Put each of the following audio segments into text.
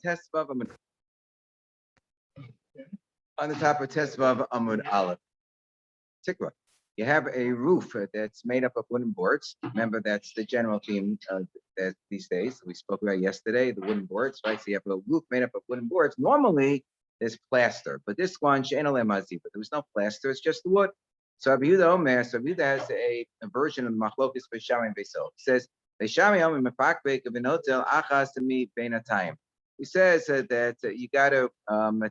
Tesvav on the top of Tesvav Amud Aleph. Tikva. You have a roof that's made up of wooden boards. Remember, that's the general theme that these days we spoke about yesterday. The wooden boards, right? So you have a roof made up of wooden boards. Normally, there's plaster, but this one, but there was no plaster. It's just wood. So Rabbi Yehuda Omer, so Rabbi Yehuda has a version of Machlokes Beishamai and Beisil. He says, Beishamai Omer mefakbek v'notel achas mi beinatayim. He says that you got to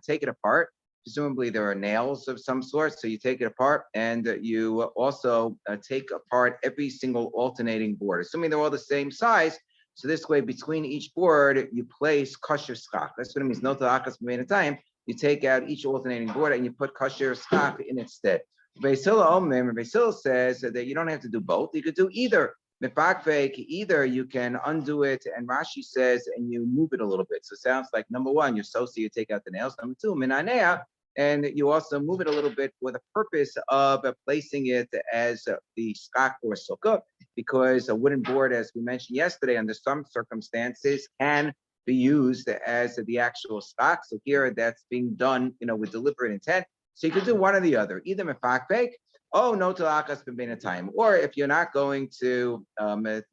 take it apart. Presumably there are nails of some sort, so you take it apart, and you also take apart every single alternating board, assuming they're all the same size. So this way, between each board, you place kosher skach. That's what it means. Notel achas mi beinatayim. You take out each alternating board and you put kosher skach in its stead. Beisil says that you don't have to do both. You could do either. Either you can undo it, and Rashi says, and you move it a little bit. So it sounds like number one, you're so you take out the nails. Number two, minanea, and you also move it a little bit for the purpose of placing it as the skach or sukkah, because a wooden board, as we mentioned yesterday, under some circumstances, can be used as the actual skach. So here, that's being done, with deliberate intent. So you could do one or the other, either mefakbek, no talakas b'bein time, or if you're not going to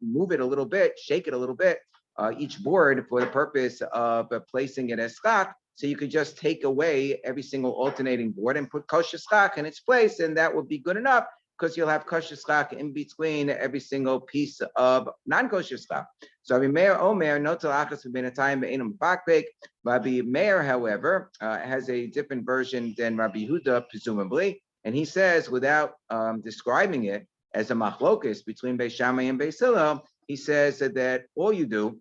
move it a little bit, shake it a little bit, each board for the purpose of placing it as skach. So you could just take away every single alternating board and put kosher skach in its place, and that would be good enough, because you'll have kosher skach in between every single piece of non-kosher skach. So Rabbi Meir Omer, no talachas b'bein time be'enum fakbek. Rabbi Meir, however, has a different version than Rabbi Yehuda, presumably, and he says, without describing it as a machlokes between Beis Shammai and Beis Hillel, he says that all you do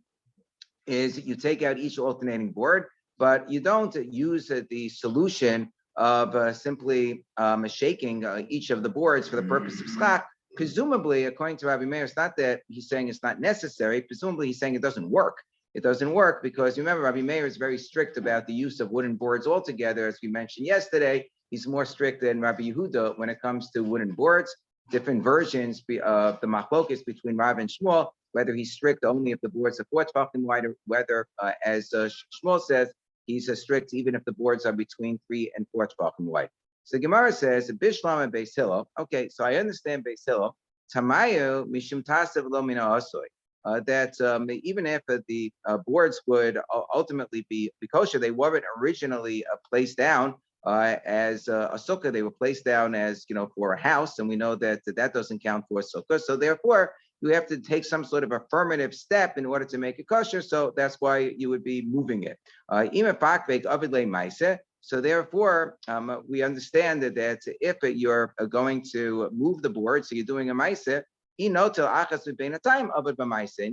is you take out each alternating board, but you don't use the solution of simply shaking each of the boards for the purpose of skach. Presumably, according to Rabbi Meir, it's not that he's saying it's not necessary. Presumably, he's saying it doesn't work. It doesn't work because, remember, Rabbi Meir is very strict about the use of wooden boards altogether. As we mentioned yesterday, he's more strict than Rabbi Yehuda when it comes to wooden boards. Different versions of the machlokes between Rav and Shmuel, whether he's strict only if the boards are 4 tefachim wide, or whether, as Shmuel says, he's strict even if the boards are between 3 and 4 tefachim wide. So Gemara says, Bishlam and Beis Hillel. Okay, so I understand Beis Hillel. Tamayu mishum tasev lo mina asoy. That even if the boards would ultimately be kosher, they weren't originally placed down as a sukkah. They were placed down as, for a house, and we know that that doesn't count for a sukkah. So therefore, you have to take some sort of affirmative step in order to make it kosher. So that's why you would be moving it. So therefore, we understand that if you're going to move the board, so you're doing a maaseh, and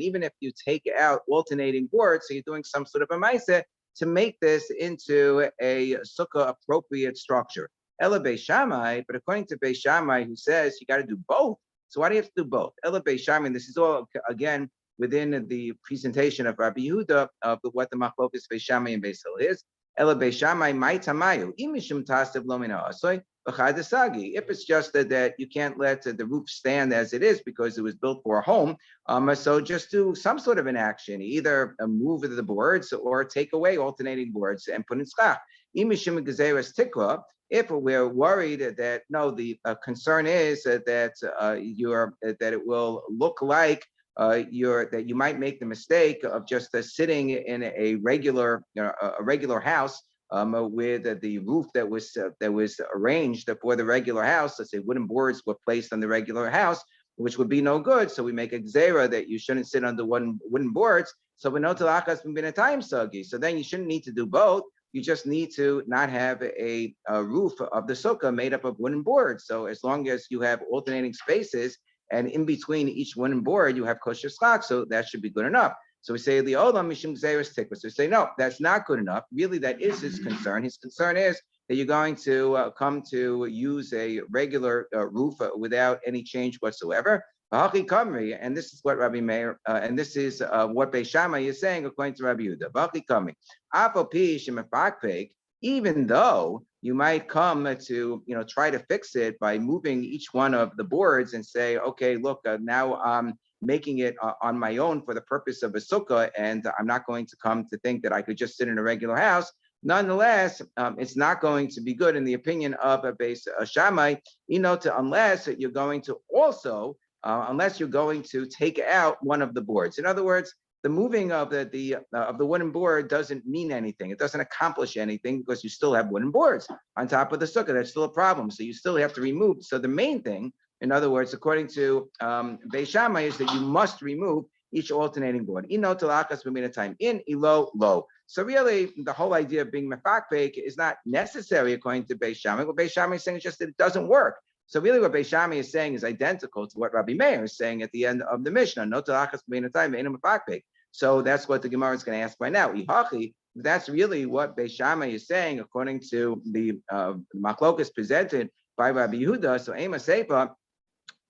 even if you take out alternating boards, so you're doing some sort of a maaseh to make this into a sukkah appropriate structure. Ela Beis Shammai, but according to Beis Shammai, who says you got to do both. So why do you have to do both? Ela Beis Shammai, and this is all again within the presentation of Rabbi Yehuda of what the machlokes Beis Shammai and Beis Hillel is. Ela Beis Shammai mai tamayu imishum tasev lo mina asoy. If it's just that you can't let the roof stand as it is because it was built for a home, so just do some sort of an action, either move the boards or take away alternating boards and put in skach. If we're worried that the concern is that that it will look like that you might make the mistake of just sitting in a regular house. With the roof that was arranged for the regular house, let's say wooden boards were placed on the regular house, which would be no good. So we make a gzeira that you shouldn't sit under wooden boards. So we know talakas b'bein time sagi. So then you shouldn't need to do both. You just need to not have a roof of the sukkah made up of wooden boards. So as long as you have alternating spaces, and in between each wooden board you have kosher skach, so that should be good enough. So we say the olam mishum gzeiras tikva. So we say no, that's not good enough. Really, that is his concern. His concern is that you're going to come to use a regular roof without any change whatsoever. And this is what Rabbi Meir, and this is what Beis Shammai is saying according to Rabbi Yehuda. Even though you might come to try to fix it by moving each one of the boards and say, okay, look, now making it on my own for the purpose of a sukkah, and I'm not going to come to think that I could just sit in a regular house. Nonetheless, it's not going to be good in the opinion of a base Shammai, unless you're going to also, unless you're going to take out one of the boards. In other words, the moving of the wooden board doesn't mean anything. It doesn't accomplish anything because you still have wooden boards on top of the sukkah. That's still a problem. So you still have to remove. So the main thing, in other words, according to Beis Shammai, is that you must remove each alternating board. Ino talakas b'mina time in, ilo lo. So really, the whole idea of being mefakbek is not necessary according to Beis Shammai. What Beis Shammai is saying is just that it doesn't work. So really, what Beis Shammai is saying is identical to what Rabbi Meir is saying at the end of the Mishnah. No talakas b'mina time, ino mefakbek. So that's what the Gemara is going to ask by now. That's really what Beis Shammai is saying according to the machlokas presented by Rabbi Yehuda. So Ema Seifa,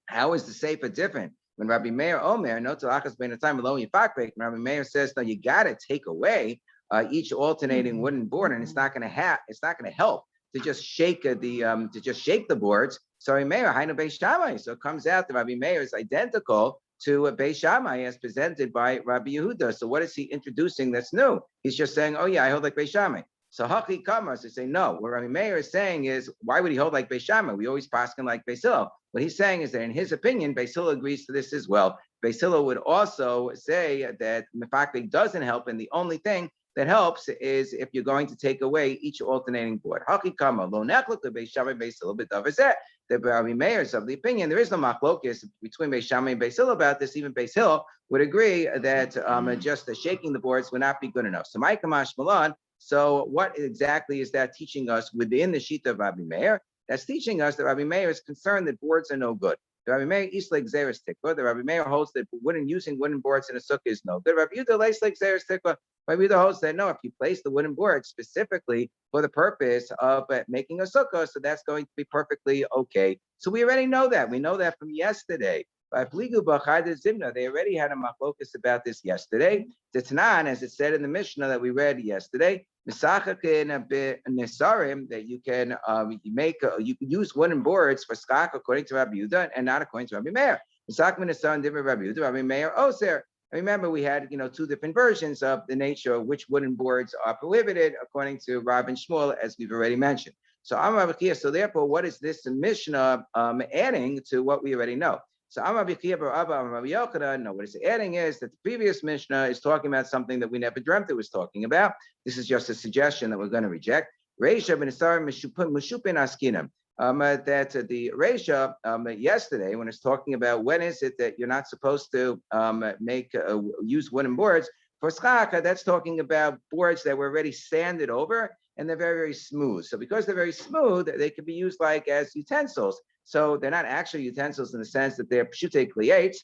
how is the Seifa different? When Rabbi Meir Omer, no talachas bein time alone yifakbek, Rabbi Meir says, no, you got to take away each alternating wooden board, and it's not going to help to just shake the boards. So Rabbi Meir, Hainu Beis Shammai. So it comes out that Rabbi Meir is identical to Beis Shammai as presented by Rabbi Yehuda. So what is he introducing that's new? He's just saying, oh yeah, I hold like Beis Shammai. So Haki Kamar, so say no. What Rabbi Meir is saying is, why would he hold like Beis Shammai? We always paskin like Beis Hillel. What he's saying is that in his opinion, Beis Hillel agrees to this as well. Beis Hillel would also say that mefakbek doesn't help, and the only thing that helps is if you're going to take away each alternating board. Haki Kamar, lo nechluk Beis Shammai Beis Hillel b'davazeh. The Rabbi Meir is of the opinion there is no machlokas between Beis Shammai and Beis Hillel about this. Even Beis Hillel would agree that just shaking the boards would not be good enough. So Ma'ikam Malan. So what exactly is that teaching us within the Shita of Rabbi Meir? That's teaching us that Rabbi Meir is concerned that boards are no good. The Rabbi Meir Isleg Zeres Tikva. The Rabbi Meir holds that using wooden boards in a sukkah is no good. Rabbi Yehuda Leisleg Zeres Tikva. Rabbi Yehuda holds that no, if you place the wooden board specifically for the purpose of making a sukkah, so that's going to be perfectly okay. So we already know that. We know that from yesterday. They already had a machlokas about this yesterday. The Tanan, as it said in the Mishnah that we read yesterday, that you can you can use wooden boards for skak according to Rabbi Yehuda and not according to Rabbi Meir. Rabbi Meir Oser. Remember, we had two different versions of the nature of which wooden boards are prohibited according to Rav and Shmuel, as we've already mentioned. So so therefore, what is this Mishnah adding to what we already know? So what it's adding is that the previous Mishnah is talking about something that we never dreamt it was talking about. This is just a suggestion that we're going to reject. That the Reisha yesterday, when it's talking about when is it that you're not supposed to use wooden boards for skaka, that's talking about boards that were already sanded over and they're very, very smooth. So because they're very smooth, they can be used like as utensils. So they're not actually utensils in the sense that they're pshutei kliyates.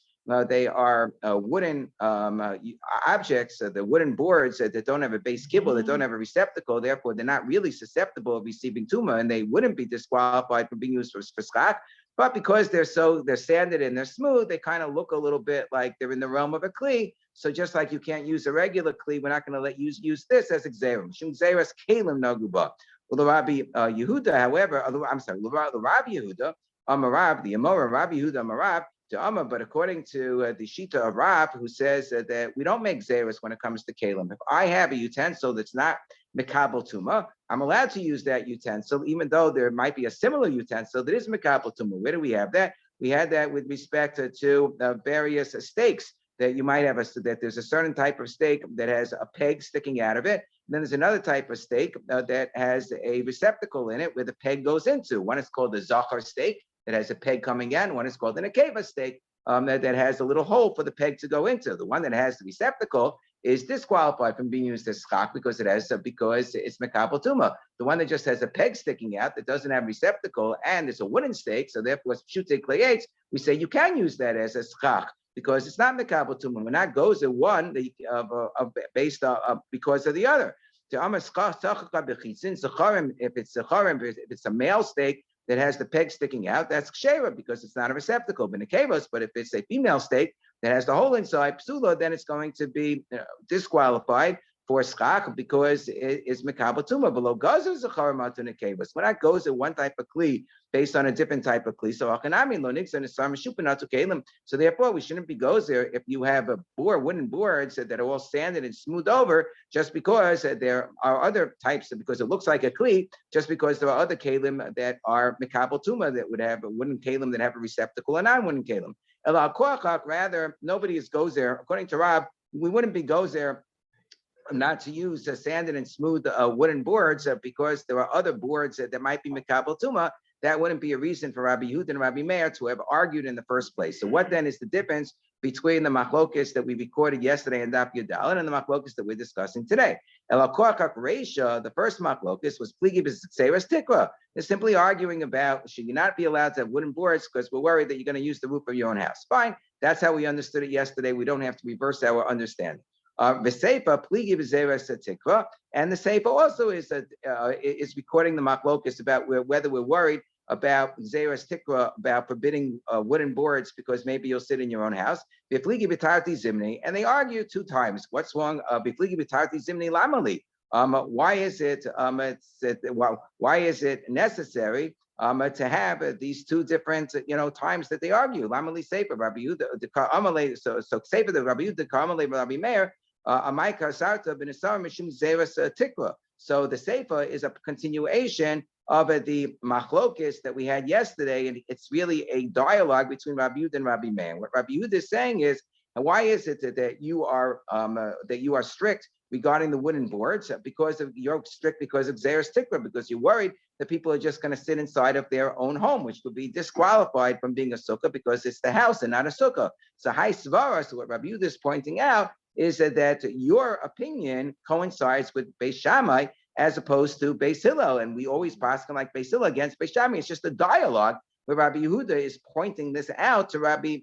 They are wooden objects, the wooden boards that don't have a base kibble, that don't have a receptacle. Therefore, they're not really susceptible of receiving tuma, and they wouldn't be disqualified from being used for skak. But because they're sanded and they're smooth, they kind of look a little bit like they're in the realm of a kli. So just like you can't use a regular kli, we're not going to let you use this as xerim. Shum xeras kalim naguba. Well, the Rabbi Yehuda, however, the Rabbi Yehuda, Amarab, the Amora, Rabbi Yehuda Amarab, to Amar, but according to the Shita of Rab, who says that we don't make xeris when it comes to kalim. If I have a utensil that's not mekabel tuma, I'm allowed to use that utensil, even though there might be a similar utensil that is mekabel tuma. Where do we have that? We had that with respect to various steaks that you might have that there's a certain type of steak that has a peg sticking out of it. And then there's another type of steak that has a receptacle in it where the peg goes into. One is called the zachar steak that has a peg coming in. One is called an akeva steak that has a little hole for the peg to go into. The one that has the receptacle is disqualified from being used as chak because it's mekabel tuma. The one that just has a peg sticking out that doesn't have receptacle and it's a wooden steak, so therefore it's pshutei kliyates, we say you can use that as a chak because it's not mekabel tuma. When that goes in one based because of the other. If it's a male steak that has the peg sticking out, that's ksheira because it's not a receptacle. But if it's a female steak that has the hole inside, psula, then it's going to be disqualified for schach because it is mekabel tuma. Below gazer zachar matun kevus. When that goes at one type of kli based on a different type of kli, so achanami lo nixon is sarm shupanatu kelim. So therefore, we shouldn't be gozer if you have a wooden boards that are all sanded and smooth over, just because there are other types, because it looks like a kli, just because there are other kelim that are mekabel tuma that would have a wooden kelim that have a receptacle and non-wooden kelim. Rather, nobody is goes there. According to Rab, we wouldn't be goes there not to use sanded and smooth wooden boards because there are other boards that might be mekabel tuma. That wouldn't be a reason for Rabbi Yehuda and Rabbi Meir to have argued in the first place. So what then is the difference between the machlokes that we recorded yesterday in Daf Yudalin and the machlokes that we're discussing today? The first machlokes was pligi b'seres tikva. They're simply arguing about should you not be allowed to have wooden boards because we're worried that you're going to use the roof of your own house. Fine, that's how we understood it yesterday. We don't have to reverse our understanding. V'seifa pligi b'seres tikva, and the seifa also is recording the machlokes about whether we're worried about Zeras Tikra, about forbidding wooden boards because maybe you'll sit in your own house. Bifligi b'tarti zimni, and they argue two times. What's wrong? Bifligi b'tarti zimni lamali. Why is it? Why is it necessary to have these two different, times that they argue? Lamali sefer Rabbi Yehuda the Amale. So sefer the Rabbi Yehuda Amale Rabbi Meir. Amaika sarta b'nisar mishum Zeras Tikra. So the sefer is a continuation of the machlokes that we had yesterday, and it's really a dialogue between Rabbi Yehuda and Rabbi Meir. What Rabbi Yehuda is saying is, why is it that you are strict regarding the wooden boards? You're strict because of Zeres Tikra, because you're worried that people are just going to sit inside of their own home, which would be disqualified from being a sukkah because it's the house and not a sukkah. So Hai Svara, so what Rabbi Yehuda is pointing out is that your opinion coincides with Beis Shammai as opposed to Beis Hillel, and we always pass like Beis Hillel against Beis Shammai. It's just a dialogue where Rabbi Yehuda is pointing this out to Rabbi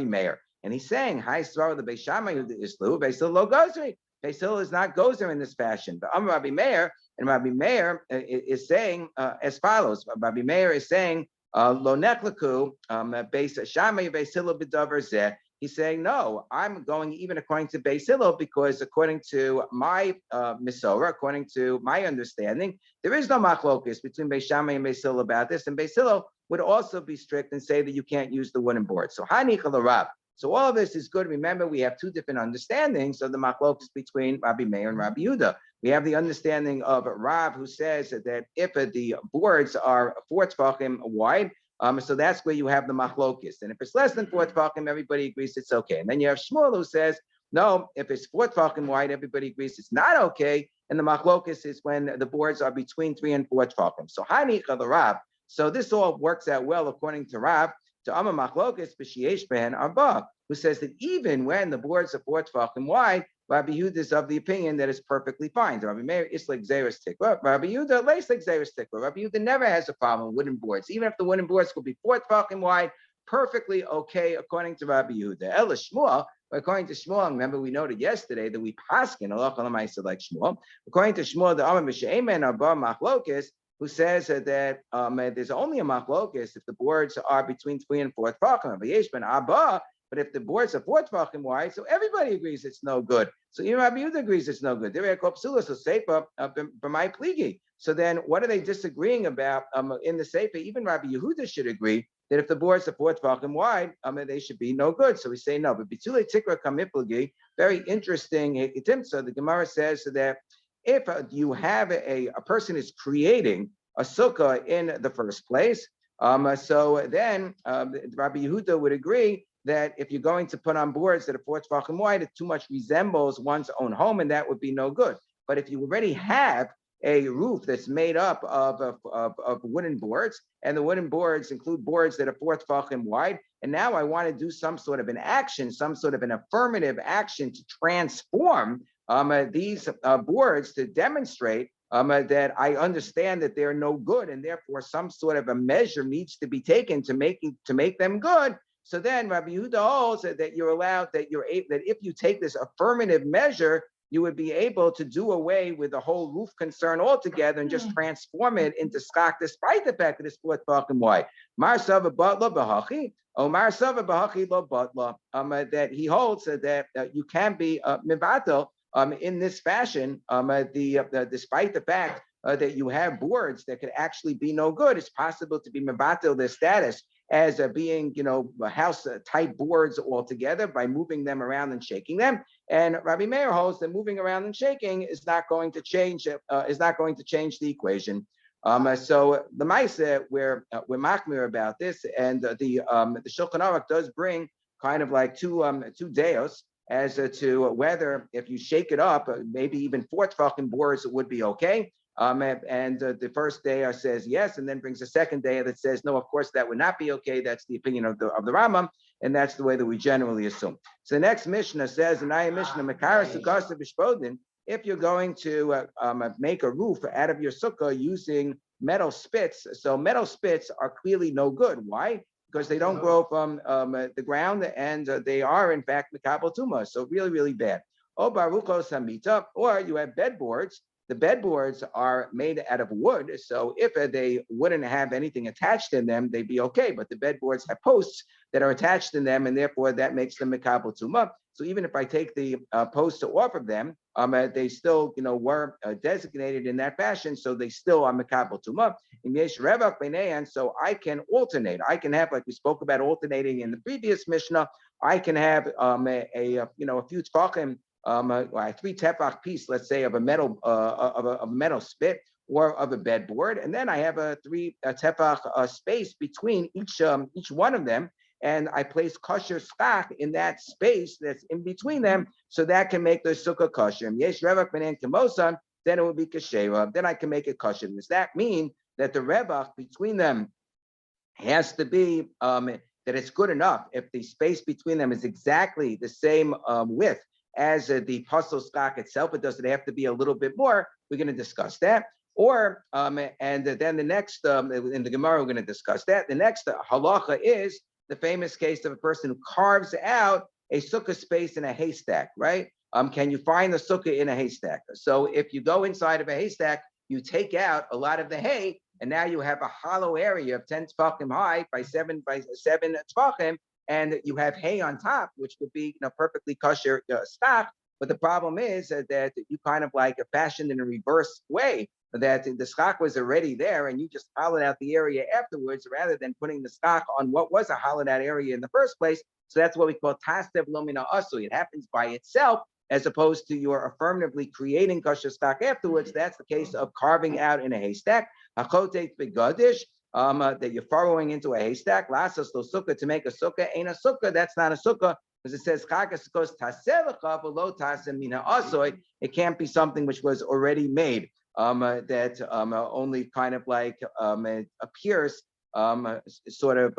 Meir, and he's saying, "Hi, Svara the Beis Shammai is lu Beis Hillel lo gozri." Beis Hillel is not gozer in this fashion. But Rabbi Meir, and Rabbi Meir is saying as follows. Rabbi Meir is saying, "Lo nechlaku Beis Shammai Beis Hillel b'davar zeh." He's saying, no, I'm going even according to Beis Hillel, because according to my Misora, according to my understanding, there is no machlokus between Beis Shammai and Beis Hillel about this. And Beis Hillel would also be strict and say that you can't use the wooden board. So Hanicha l'Rav. So all of this is good. Remember, we have two different understandings of the machlokus between Rabbi Meir and Rabbi Yehuda. We have the understanding of Rav, who says that if the boards are 4 tefachim wide, so that's where you have the machlokis. And if it's less than 4 tefachim, everybody agrees it's okay. And then you have Shmuel, who says, no, if it's 4 tefachim wide, everybody agrees it's not okay. And the machlokis is when the boards are between 3 and 4 tefachim. So Hanicha the Rav. So this all works out well according to Rav. To Amma machlokis b'shiesh ben Arba, who says that even when the boards are 4 tefachim wide, Rabbi Yehuda is of the opinion that it's perfectly fine. Rabbi Meir is like Zeres Tikva. Rabbi Yehuda lays like Zeres Tikva. Rabbi Yehuda never has a problem with wooden boards. Even if the wooden boards could be 4 tefachim wide, perfectly okay according to Rabbi Yehuda. Ela Shmuel, according to Shmuel, remember we noted yesterday that we paskin Allah Lamaisa like Shmuel. According to Shmuel, the Amar B'She'emen Arba Machlokis, who says that there's only a machlokis if the boards are between 3 and 4 tefachim. V'yesh Abba. But if the boards are 4 tefachim wide, so everybody agrees it's no good. So even Rabbi Yehuda agrees it's no good. So then what are they disagreeing about in the Sefer? Even Rabbi Yehuda should agree that if the boards are 4 tefachim wide, they should be no good. So we say no. But bitulei tikra kamiplagi, very interesting. So the Gemara says that if you have a person is creating a sukkah in the first place, so then Rabbi Yehuda would agree that if you're going to put on boards that are 4 tefachim wide, it too much resembles one's own home, and that would be no good. But if you already have a roof that's made up of wooden boards, and the wooden boards include boards that are 4 tefachim wide, and now I want to do some sort of an action, some sort of an affirmative action to transform these boards to demonstrate that I understand that they're no good, and therefore some sort of a measure needs to be taken to make them good. So then Rabbi Yehuda holds that you're allowed, that if you take this affirmative measure, you would be able to do away with the whole roof concern altogether and just transform it into skak, despite the fact that it's 4 tefachim wide. Mar sava batla b'hachi, or mar sava b'hachi lo batla. That he holds that you can be mivatel in this fashion, despite the fact that you have boards that could actually be no good, it's possible to be mevatel their status as being, house type boards altogether by moving them around and shaking them. And Rabbi Meir holds that moving around and shaking is not going to change the equation. So the Maisa, we're machmir about this, and the Shulchan Aruch does bring kind of like two deos as to whether if you shake it up, maybe even 4 tefachim boards would be okay. And the first day says yes, and then brings a second day that says no. Of course, that would not be okay. That's the opinion of the Rambam, and that's the way that we generally assume. So the next Mishnah says, "In I Mishnah Mekara Sukasa B'Shvodin." If you're going to make a roof out of your sukkah using metal spits, so metal spits are clearly no good. Why? Because they don't grow from the ground, and they are in fact mekabel tumah, so really, really bad. O baruchos hamita, or you have bedboards. The bedboards are made out of wood, so if they wouldn't have anything attached in them, they'd be okay. But the bedboards have posts that are attached in them, and therefore that makes them mekabel tumah. So even if I take the posts off of them, they still, were designated in that fashion, so they still are mekabel tumah. And so I can alternate. I can have, like we spoke about alternating in the previous Mishnah. I can have a few tefachim, a 3 tefach piece, let's say, of a metal metal spit or of a bedboard, and then I have a 3 tefach space between each one of them, and I place kosher skach in that space that's in between them, so that can make the sukkah kosher. Yesh revach b'nein kemosan, then it would be kashera. Then I can make it kosher. Does that mean that the revach between them has to be that it's good enough if the space between them is exactly the same width as the puzzle skach itself? It doesn't have to be a little bit more. We're going to discuss that. Or and then the next in the Gemara we're going to discuss that. The next halacha is the famous case of a person who carves out a sukkah space in a haystack, right? Can you find the sukkah in a haystack? So if you go inside of a haystack, you take out a lot of the hay, and now you have a hollow area of 10 tefachim high by 7 tefachim, and you have hay on top, which would be perfectly kosher stock. But the problem is that you kind of like fashioned in a reverse way, that the stock was already there, and you just hollowed out the area afterwards, rather than putting the stock on what was a hollowed out area in the first place. So that's what we call tastev lomina asu. It happens by itself, as opposed to your affirmatively creating kosher stock afterwards. That's the case of carving out in a haystack. Hachotet begadish, that you're furrowing into a haystack. Lasas lo sukkah, to make a sukkah ain't a sukkah. That's not a sukkah, because it says it can't be something which was already made, that only kind of like appears sort of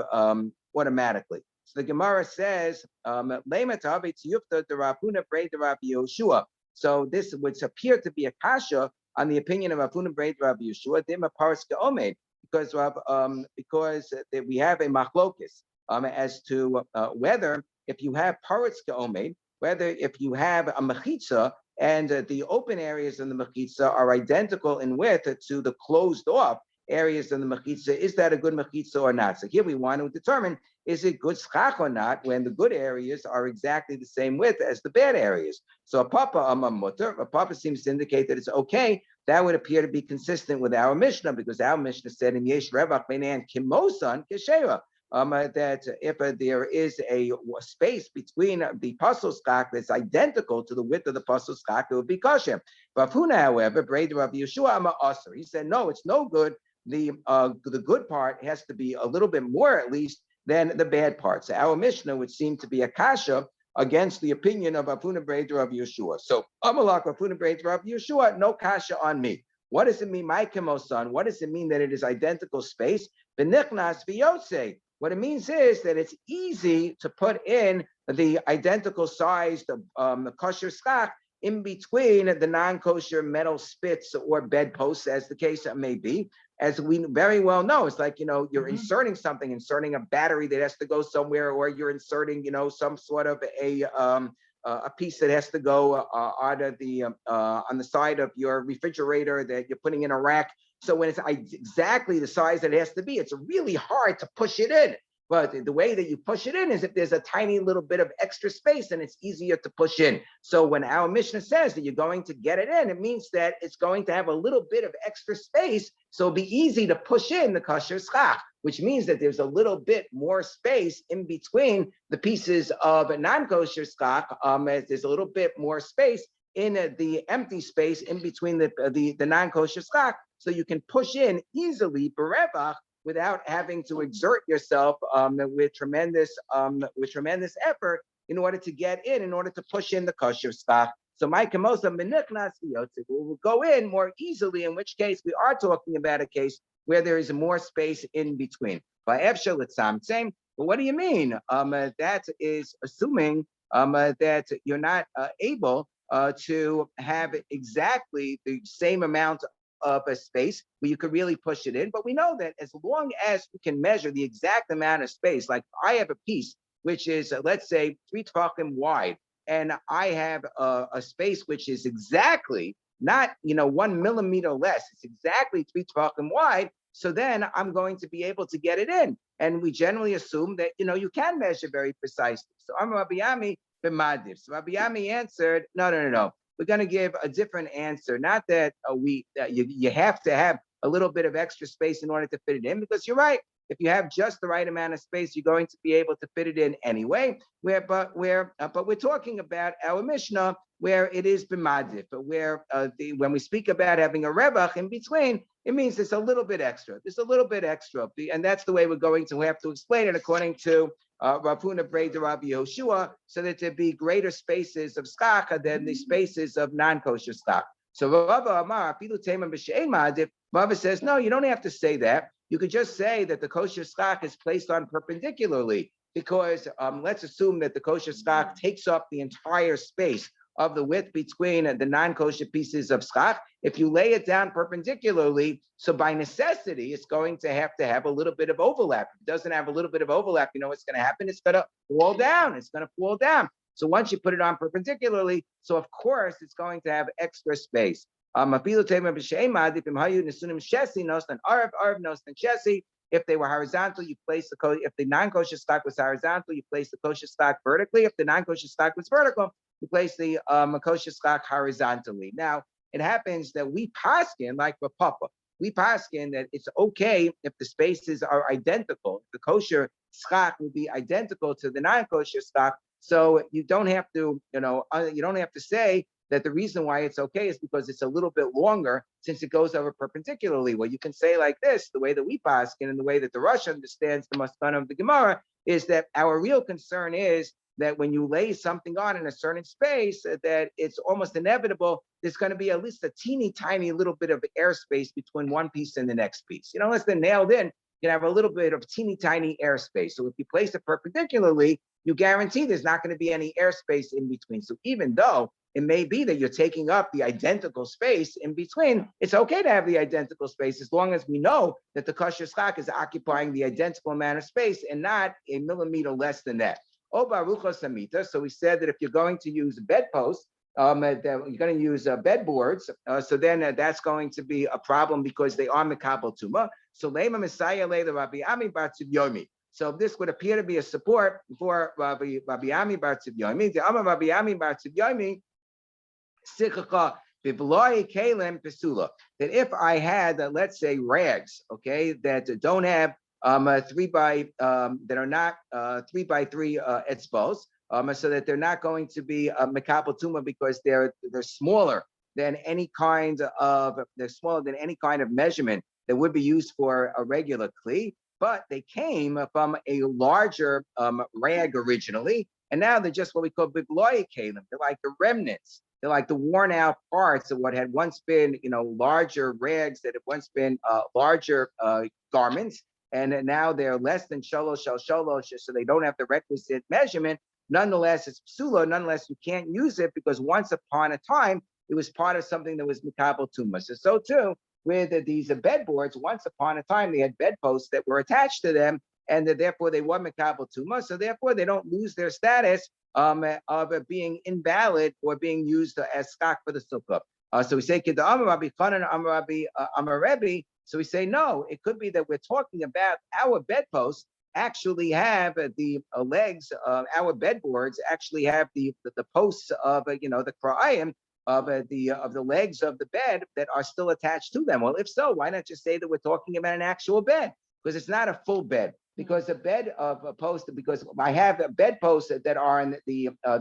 automatically. So the Gemara says, so this would appear to be a kasha on the opinion of Afuna Breid Rabbi Yeshua, because we have a machlokis as to whether if you have paritz ke'omed, whether if you have a mechitza and the open areas in the mechitza are identical in width to the closed off areas in the mechitza, is that a good mechitza or not? So here we want to determine, is it good schach or not when the good areas are exactly the same width as the bad areas? So a papa seems to indicate that it's okay. That would appear to be consistent with our Mishnah, because our Mishnah said in Yesh Revach Beinan Kimosan Keshera, that if there is a space between the puzzle skach that's identical to the width of the puzzle skach, it would be kosher. But Huna, however, Brei Rav Yeshua Aser, he said, no, it's no good. The good part has to be a little bit more, at least, than the bad part. So our Mishnah would seem to be a kasha against the opinion of Afuna Breid Rav Yeshua. So Amalak Afuna Breid Rav Yeshua, no kasha on me. What does it mean, my kemosan? What does it mean that it is identical space? B'nichnas v'yotze. What it means is that it's easy to put in the identical sized kosher skach in between the non-kosher metal spits or bedposts, as the case may be. As we very well know, it's like, you're inserting something, inserting a battery that has to go somewhere, or you're inserting, some sort of a piece that has to go on the side of your refrigerator that you're putting in a rack. So when it's exactly the size that it has to be, it's really hard to push it in. But the way that you push it in is if there's a tiny little bit of extra space, and it's easier to push in. So when our Mishnah says that you're going to get it in, it means that it's going to have a little bit of extra space. So it'll be easy to push in the kosher schach, which means that there's a little bit more space in between the pieces of a non-kosher schach. There's a little bit more space in the empty space in between the non-kosher schach, so you can push in easily berevach without having to exert yourself with tremendous effort in order to get in order to push in the kosher schach. So my kamosa menichnas will go in more easily, in which case we are talking about a case where there is more space in between. By efshel same. But what do you mean? That is assuming that you're not able to have exactly the same amount of a space where you could really push it in. But we know that as long as we can measure the exact amount of space, like I have a piece which is, let's say, 3 tefachim wide, and I have a space which is exactly not 1 millimeter less, it's exactly 3 tefachim wide. So then I'm going to be able to get it in. And we generally assume that you can measure very precisely. So I'm Rabbi Yami b'madif. So Rabbi Yami answered, no. We're going to give a different answer. Not that you have to have a little bit of extra space in order to fit it in, because you're right. If you have just the right amount of space, you're going to be able to fit it in anyway. But we're talking about our Mishnah where it is b'madif, where when we speak about having a revach in between, it means there's a little bit extra. There's a little bit extra, and that's the way we're going to have to explain it according to Rav Huna Breda Rabbi Yehoshua, so that there be greater spaces of schach than the spaces of non-kosher schach. So Rava Amar Afilu Teman B'She'ein Ma'adif. Rava says, no, you don't have to say that. You could just say that the kosher schach is placed on perpendicularly, because let's assume that the kosher schach takes up the entire space of the width between the non-kosher pieces of schach. If you lay it down perpendicularly, so by necessity, it's going to have a little bit of overlap. If it doesn't have a little bit of overlap, you know what's going to happen? It's going to fall down. It's going to fall down. So once you put it on perpendicularly, so of course it's going to have extra space. If they were horizontal, you place if the non-kosher stock was horizontal, you place the kosher stock vertically. If the non-kosher stock was vertical, you place the kosher stock horizontally. Now, it happens that we paskin, like for Papa, we paskin that it's okay if the spaces are identical. The kosher stock will be identical to the non-kosher stock. So you don't have to, you don't have to say that the reason why it's okay is because it's a little bit longer since it goes over perpendicularly. Well, you can say like this, the way that we paskin and the way that the Rosh understands the Maskana of the Gemara is that our real concern is that when you lay something on in a certain space, that it's almost inevitable there's going to be at least a teeny tiny little bit of airspace between one piece and the next piece. Unless they're nailed in, you can have a little bit of teeny tiny airspace. So if you place it perpendicularly, you guarantee there's not going to be any airspace in between. So even though it may be that you're taking up the identical space in between, it's okay to have the identical space as long as we know that the kosher schach is occupying the identical amount of space and not a millimeter less than that. O barucha samita. So we said that if you're going to use bedposts, that you're going to use bedboards, so then that's going to be a problem because they are mikabel tuma. So lema Messiah the Rabbi Ami bar Yomi. So this would appear to be a support for Rabbi Ami bar Yomi. The Amar Rabbi Ami bar Yomi, sichacha bivloi kelem pesula. That if I had, let's say, rags, okay, that don't have that are not 3x3 etzbos, so that they're not going to be mekabel tuma because they're smaller than any kind of measurement that would be used for a regular kli, but they came from a larger rag originally, and now they're just what we call bibloy kalim. They're like the remnants. They're like the worn out parts of what had once been, larger rags that had once been larger garments. And now they're less than shalosh shal shalosh, so they don't have the requisite measurement. Nonetheless, it's psula. Nonetheless, you can't use it because once upon a time, it was part of something that was mikabel tuma. So too, with these bedboards, once upon a time, they had bedposts that were attached to them, and therefore they were mikabel tuma. So therefore, they don't lose their status of being invalid or being used as skak for the sukkah. So we say, Kida Amar Rabbi Chanan Amar Rebbe. So we say, no, it could be that we're talking about our bedposts actually have the legs. Our bedboards actually have the posts of the kra'ayim of the legs of the bed that are still attached to them. Well, if so, why not just say that we're talking about an actual bed? Because it's not a full bed. Because a bed of a post, because I have bed posts that are in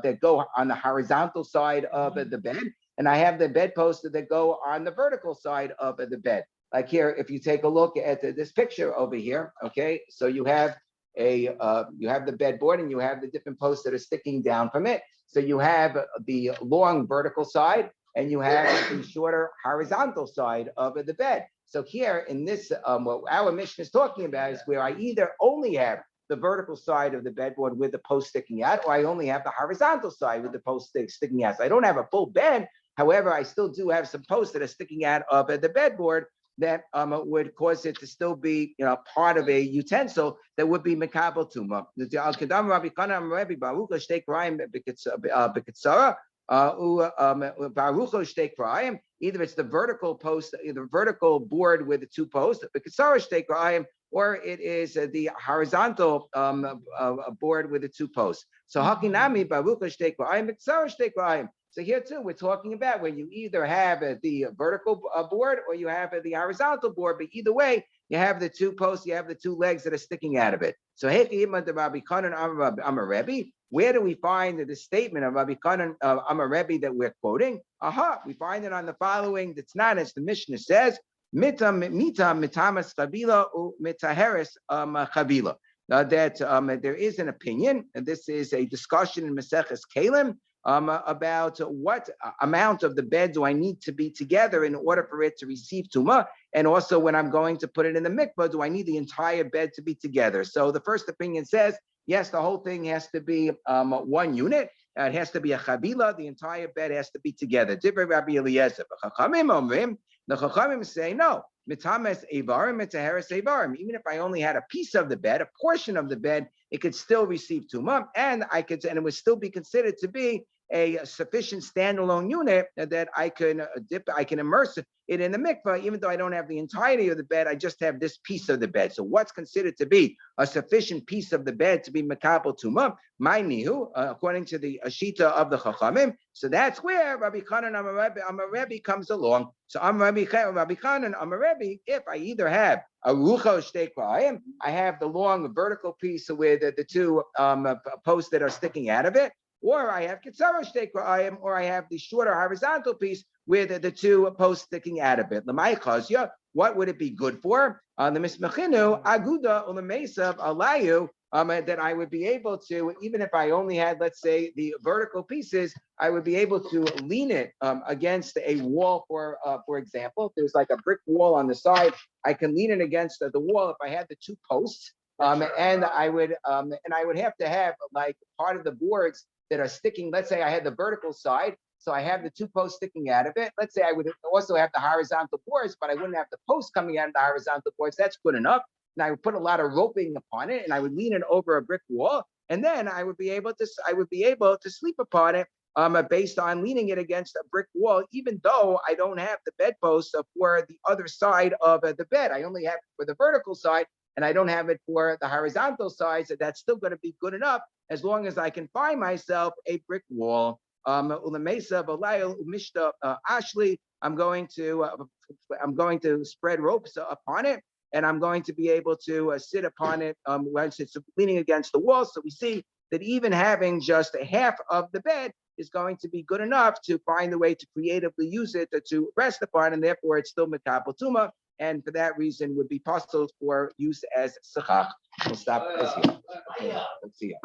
that go on the horizontal side of the bed, and I have the bed posts that go on the vertical side of the bed. Like here, if you take a look at this picture over here, okay, so you have you have the bedboard and you have the different posts that are sticking down from it. So you have the long vertical side and you have the shorter horizontal side of the bed. So here in this, what our mission is talking about is where I either only have the vertical side of the bedboard with the post sticking out, or I only have the horizontal side with the post sticking out. So I don't have a full bed. However, I still do have some posts that are sticking out of the bedboard that would cause it to still be, part of a utensil that would be mekabel tuma. Either it's the vertical post, the vertical board with the two posts, or it is the horizontal board with the two posts. So hakinami so here too, we're talking about where you either have the vertical board or you have the horizontal board, but either way, you have the two posts, you have the two legs that are sticking out of it. So where do we find the statement of Rabbi Kanan Amar Rebbe that we're quoting? We find it on the following. It's not as the Mishnah says, mitamas chavila u mitaheres chavila. That there is an opinion, and this is a discussion in Maseches Kalim, about what amount of the bed do I need to be together in order for it to receive tumah, and also when I'm going to put it in the mikvah, do I need the entire bed to be together? So the first opinion says, yes, the whole thing has to be one unit. It has to be a chavila. The entire bed has to be together. Different Rabbi Eliezer. The Chachamim say no. Mitames evarim, mitaheres evarim. Even if I only had a piece of the bed, a portion of the bed, it could still receive tumah, and it would still be considered to be a sufficient standalone unit that I can immerse it in the mikvah, even though I don't have the entirety of the bed, I just have this piece of the bed. So what's considered to be a sufficient piece of the bed to be makabel tumah? My nihu, according to the Ashita of the Chachamim. So that's where Rabbi Kanan Amar Rebbe comes along. So Rabbi Kanan Amar Rebbe, if I either have a rucho shtei kra'ayim, I have the long vertical piece with the two posts that are sticking out of it, or I have kitzara shtei kra'ayim, or I have the shorter horizontal piece with the two posts sticking out of it. L'may chazya, what would it be good for? The mismachinu aguda u'lemesav alayu, that I would be able to, even if I only had, let's say, the vertical pieces, I would be able to lean it against a wall. For example, if there's like a brick wall on the side, I can lean it against the wall if I had the two posts, and I would have to have like part of the boards that are sticking. Let's say I had the vertical side, so I have the two posts sticking out of it. Let's say I would also have the horizontal boards, but I wouldn't have the posts coming out of the horizontal boards. That's good enough. And I would put a lot of roping upon it, and I would lean it over a brick wall, and then I would be able to sleep upon it based on leaning it against a brick wall, even though I don't have the bedpost for the other side of the bed. I only have it for the vertical side, and I don't have it for the horizontal side. So that's still going to be good enough as long as I can find myself a brick wall. Ulamesa v'layel umishta ashli. I'm going to spread ropes upon it, and I'm going to be able to sit upon it once it's leaning against the wall. So we see that even having just a half of the bed is going to be good enough to find a way to creatively use it to rest upon, and therefore it's still mekabel tumah, and for that reason would be possible for use as sechach. We'll stop this here. Okay, let's see.